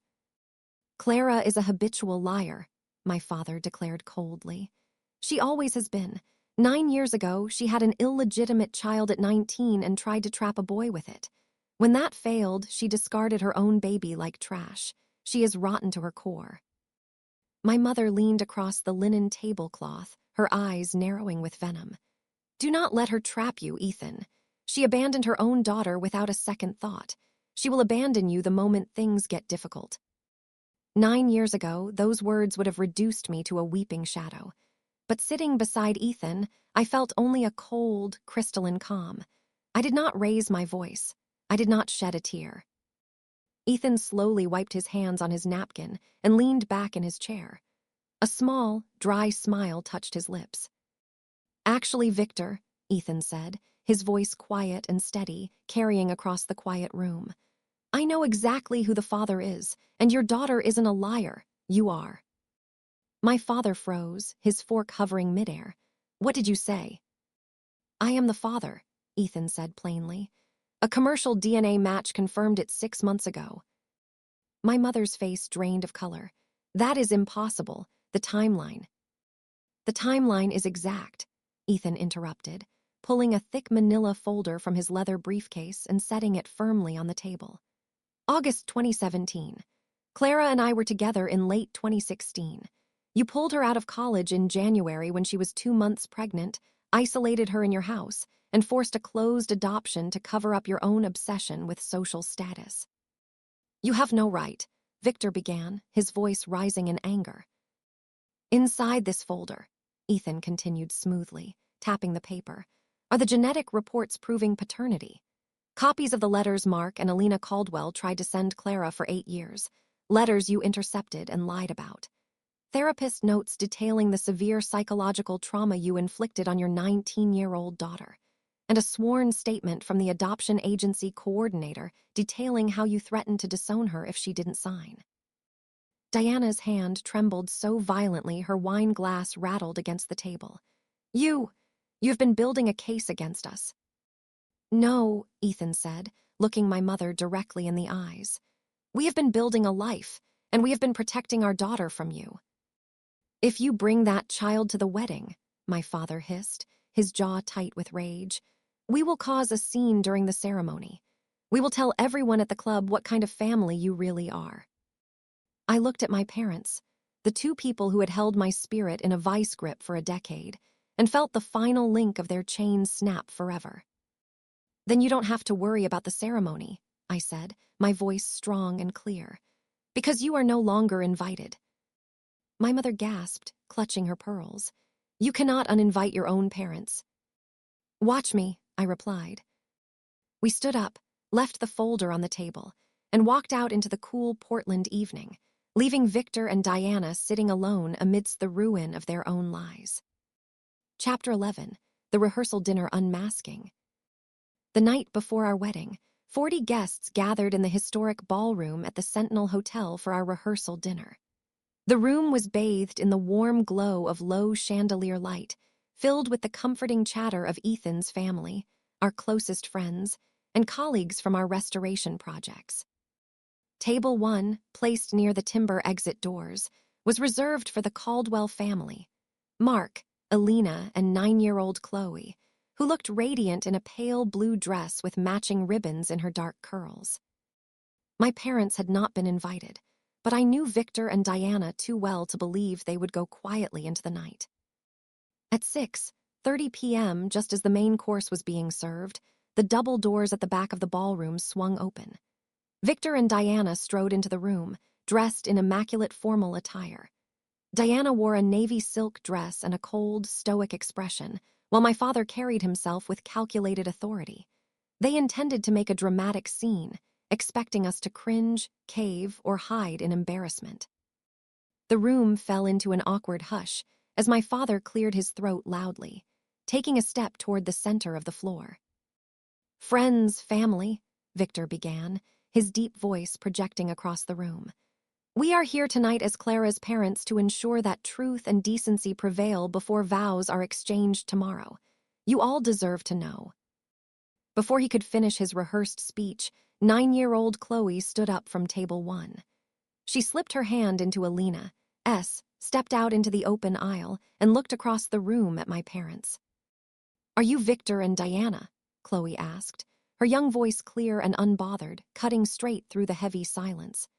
"Clara is a habitual liar," my father declared coldly. "She always has been. 9 years ago, she had an illegitimate child at 19 and tried to trap a boy with it. When that failed, she discarded her own baby like trash. She is rotten to her core." My mother leaned across the linen tablecloth, her eyes narrowing with venom. "Do not let her trap you, Ethan. She abandoned her own daughter without a second thought. She will abandon you the moment things get difficult." 9 years ago, those words would have reduced me to a weeping shadow. But sitting beside Ethan, I felt only a cold, crystalline calm. I did not raise my voice. I did not shed a tear. Ethan slowly wiped his hands on his napkin and leaned back in his chair. A small, dry smile touched his lips. "Actually, Victor," Ethan said, his voice quiet and steady, carrying across the quiet room, "I know exactly who the father is, and your daughter isn't a liar. You are." My father froze, his fork hovering midair. "What did you say?" "I am the father," Ethan said plainly. "A commercial DNA match confirmed it 6 months ago." My mother's face drained of color. "That is impossible. The timeline." "The timeline is exact," Ethan interrupted, pulling a thick manila folder from his leather briefcase and setting it firmly on the table. "August 2017. Clara and I were together in late 2016. You pulled her out of college in January when she was 2 months pregnant, isolated her in your house, and forced a closed adoption to cover up your own obsession with social status." "You have no right," Victor began, his voice rising in anger. "Inside this folder," Ethan continued smoothly, tapping the paper, "are the genetic reports proving paternity. Copies of the letters Mark and Alina Caldwell tried to send Clara for 8 years, letters you intercepted and lied about. Therapist notes detailing the severe psychological trauma you inflicted on your 19-year-old daughter, and a sworn statement from the adoption agency coordinator detailing how you threatened to disown her if she didn't sign." Diana's hand trembled so violently her wine glass rattled against the table. You've been building a case against us." "No," Ethan said, looking my mother directly in the eyes. "We have been building a life, and we have been protecting our daughter from you." "If you bring that child to the wedding," my father hissed, his jaw tight with rage, "we will cause a scene during the ceremony. We will tell everyone at the club what kind of family you really are." I looked at my parents, the 2 people who had held my spirit in a vice grip for a decade, and felt the final link of their chain snap forever. "Then you don't have to worry about the ceremony," I said, my voice strong and clear. "Because you are no longer invited." My mother gasped, clutching her pearls. "You cannot uninvite your own parents." "Watch me," I replied. We stood up, left the folder on the table, and walked out into the cool Portland evening, leaving Victor and Diana sitting alone amidst the ruin of their own lies. Chapter 11, The Rehearsal Dinner Unmasking. The night before our wedding, 40 guests gathered in the historic ballroom at the Sentinel Hotel for our rehearsal dinner. The room was bathed in the warm glow of low chandelier light, filled with the comforting chatter of Ethan's family, our closest friends, and colleagues from our restoration projects. Table 1, placed near the timber exit doors, was reserved for the Caldwell family: Mark, Alina, and 9-year-old Chloe, who looked radiant in a pale blue dress with matching ribbons in her dark curls. My parents had not been invited, but I knew Victor and Diana too well to believe they would go quietly into the night. At 6:30 p.m., just as the main course was being served, the double doors at the back of the ballroom swung open. Victor and Diana strode into the room, dressed in immaculate formal attire. Diana wore a navy silk dress and a cold, stoic expression, while my father carried himself with calculated authority. They intended to make a dramatic scene, expecting us to cringe, cave, or hide in embarrassment. The room fell into an awkward hush as my father cleared his throat loudly, taking a step toward the center of the floor. "Friends, family," Victor began, his deep voice projecting across the room. "We are here tonight as Clara's parents to ensure that truth and decency prevail before vows are exchanged tomorrow. You all deserve to know." Before he could finish his rehearsed speech, 9-year-old Chloe stood up from table 1. She slipped her hand into Alina's, stepped out into the open aisle, and looked across the room at my parents. "Are you Victor and Diana?" Chloe asked, her young voice clear and unbothered, cutting straight through the heavy silence.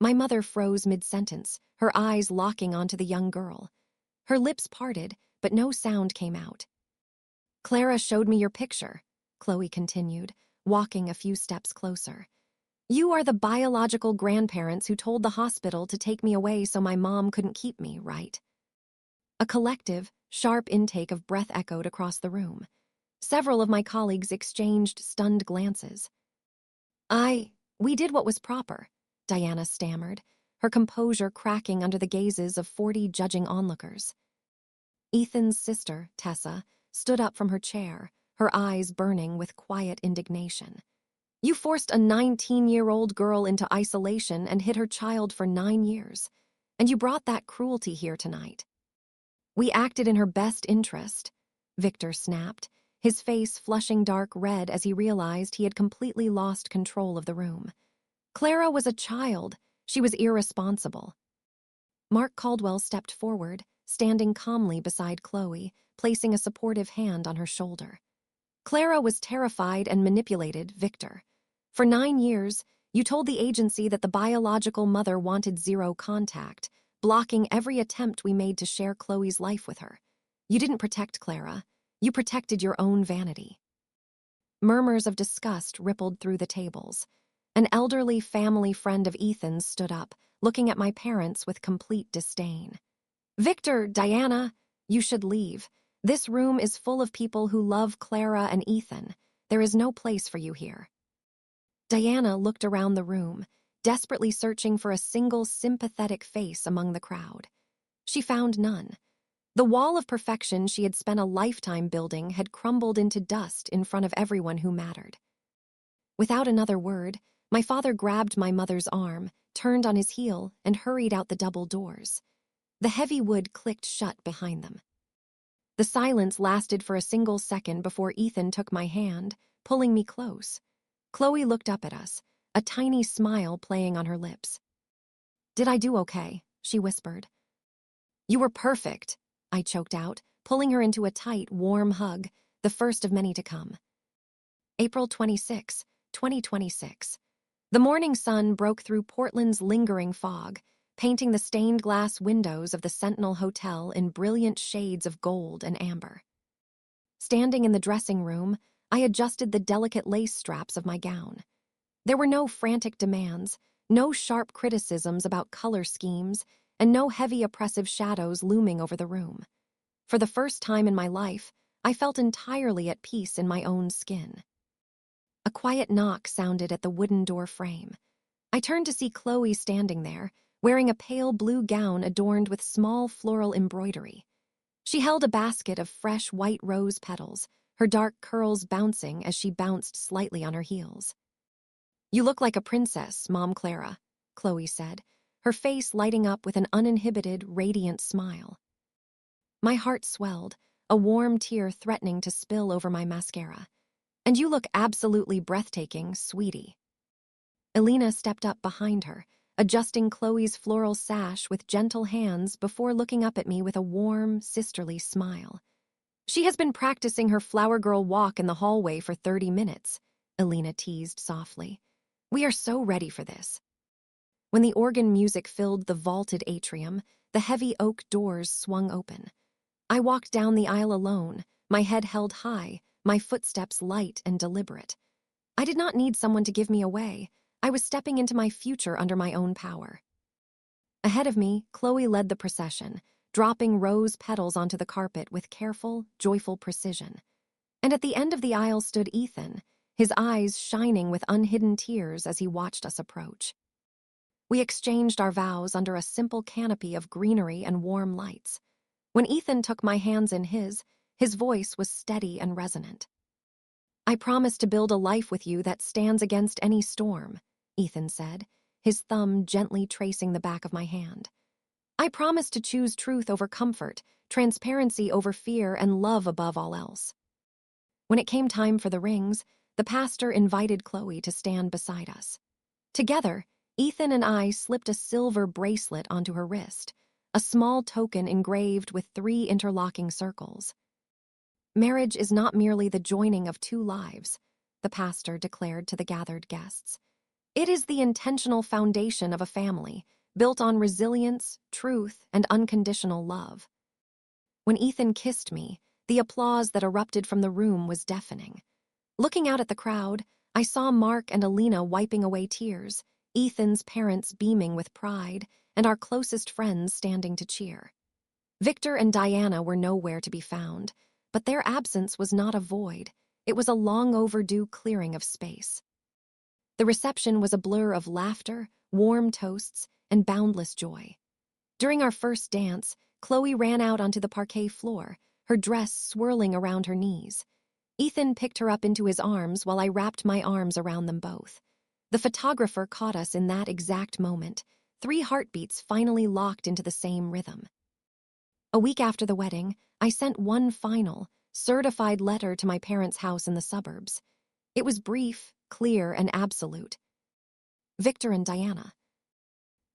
My mother froze mid-sentence, her eyes locking onto the young girl. Her lips parted, but no sound came out. "Clara showed me your picture," Chloe continued, walking a few steps closer. "You are the biological grandparents who told the hospital to take me away so my mom couldn't keep me, right?" A collective, sharp intake of breath echoed across the room. Several of my colleagues exchanged stunned glances. We did what was proper," Diana stammered, her composure cracking under the gazes of 40 judging onlookers. Ethan's sister, Tessa, stood up from her chair, her eyes burning with quiet indignation. "You forced a 19-year-old girl into isolation and hid her child for 9 years, and you brought that cruelty here tonight." "We acted in her best interest," Victor snapped, his face flushing dark red as he realized he had completely lost control of the room. "Clara was a child. She was irresponsible." Mark Caldwell stepped forward, standing calmly beside Chloe, placing a supportive hand on her shoulder. "Clara was terrified and manipulated, Victor. For 9 years, you told the agency that the biological mother wanted zero contact, blocking every attempt we made to share Chloe's life with her. You didn't protect Clara. You protected your own vanity." Murmurs of disgust rippled through the tables. An elderly family friend of Ethan's stood up, looking at my parents with complete disdain. "Victor, Diana, you should leave. This room is full of people who love Clara and Ethan. There is no place for you here." Diana looked around the room, desperately searching for a single sympathetic face among the crowd. She found none. The wall of perfection she had spent a lifetime building had crumbled into dust in front of everyone who mattered. Without another word, my father grabbed my mother's arm, turned on his heel, and hurried out the double doors. The heavy wood clicked shut behind them. The silence lasted for a single second before Ethan took my hand, pulling me close. Chloe looked up at us, a tiny smile playing on her lips. "Did I do okay?" she whispered. "You were perfect," I choked out, pulling her into a tight, warm hug, the first of many to come. April 26, 2026. The morning sun broke through Portland's lingering fog, painting the stained glass windows of the Sentinel Hotel in brilliant shades of gold and amber. Standing in the dressing room, I adjusted the delicate lace straps of my gown. There were no frantic demands, no sharp criticisms about color schemes, and no heavy oppressive shadows looming over the room. For the first time in my life, I felt entirely at peace in my own skin. A quiet knock sounded at the wooden door frame. I turned to see Chloe standing there, wearing a pale blue gown adorned with small floral embroidery. She held a basket of fresh white rose petals, her dark curls bouncing as she bounced slightly on her heels. "You look like a princess, Mom Clara," Chloe said, her face lighting up with an uninhibited, radiant smile. My heart swelled, a warm tear threatening to spill over my mascara. "And you look absolutely breathtaking, sweetie." Elena stepped up behind her, adjusting Chloe's floral sash with gentle hands before looking up at me with a warm, sisterly smile. "She has been practicing her flower girl walk in the hallway for 30 minutes, Elena teased softly. "We are so ready for this." When the organ music filled the vaulted atrium, the heavy oak doors swung open. I walked down the aisle alone, my head held high, my footsteps light and deliberate. I did not need someone to give me away. I was stepping into my future under my own power. Ahead of me, Chloe led the procession, dropping rose petals onto the carpet with careful, joyful precision. And at the end of the aisle stood Ethan, his eyes shining with unhidden tears as he watched us approach. We exchanged our vows under a simple canopy of greenery and warm lights. When Ethan took my hands in his voice was steady and resonant. "I promise to build a life with you that stands against any storm," Ethan said, his thumb gently tracing the back of my hand. "I promise to choose truth over comfort, transparency over fear, and love above all else." When it came time for the rings, the pastor invited Chloe to stand beside us. Together, Ethan and I slipped a silver bracelet onto her wrist, a small token engraved with 3 interlocking circles. "Marriage is not merely the joining of 2 lives," the pastor declared to the gathered guests. "It is the intentional foundation of a family, built on resilience, truth, and unconditional love." When Ethan kissed me, the applause that erupted from the room was deafening. Looking out at the crowd, I saw Mark and Alina wiping away tears, Ethan's parents beaming with pride, and our closest friends standing to cheer. Victor and Diana were nowhere to be found, but their absence was not a void. It was a long overdue clearing of space. The reception was a blur of laughter, warm toasts, and boundless joy. During our first dance, Chloe ran out onto the parquet floor, her dress swirling around her knees. Ethan picked her up into his arms while I wrapped my arms around them both. The photographer caught us in that exact moment, 3 heartbeats finally locked into the same rhythm. A week after the wedding, I sent one final, certified letter to my parents' house in the suburbs. It was brief, clear, and absolute. "Victor and Diana,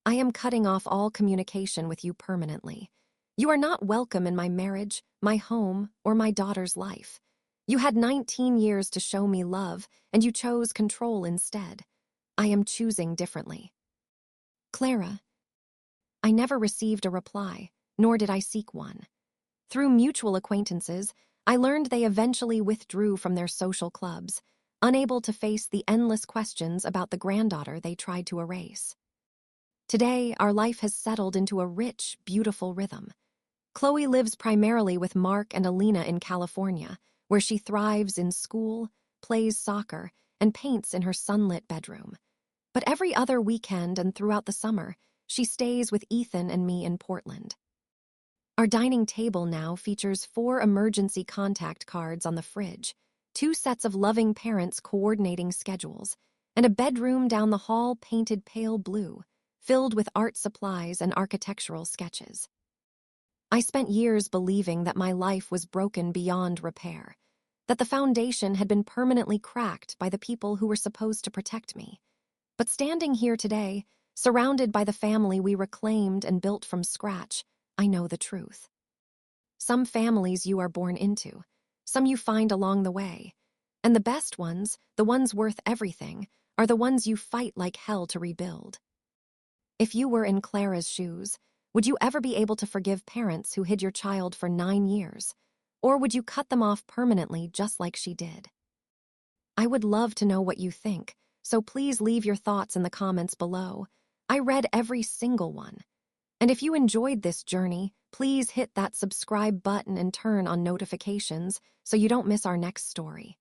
I am cutting off all communication with you permanently. You are not welcome in my marriage, my home, or my daughter's life. You had 19 years to show me love, and you chose control instead. I am choosing differently. Clara." I never received a reply, nor did I seek one. Through mutual acquaintances, I learned they eventually withdrew from their social clubs, unable to face the endless questions about the granddaughter they tried to erase. Today, our life has settled into a rich, beautiful rhythm. Chloe lives primarily with Mark and Alina in California, where she thrives in school, plays soccer, and paints in her sunlit bedroom. But every other weekend and throughout the summer, she stays with Ethan and me in Portland. Our dining table now features 4 emergency contact cards on the fridge, 2 sets of loving parents coordinating schedules, and a bedroom down the hall painted pale blue, filled with art supplies and architectural sketches. I spent years believing that my life was broken beyond repair, that the foundation had been permanently cracked by the people who were supposed to protect me. But standing here today, surrounded by the family we reclaimed and built from scratch, I know the truth. Some families you are born into, some you find along the way, and the best ones, the ones worth everything, are the ones you fight like hell to rebuild. If you were in Clara's shoes, would you ever be able to forgive parents who hid your child for 9 years? Or would you cut them off permanently just like she did? I would love to know what you think, so please leave your thoughts in the comments below. I read every single one. And if you enjoyed this journey, please hit that subscribe button and turn on notifications so you don't miss our next story.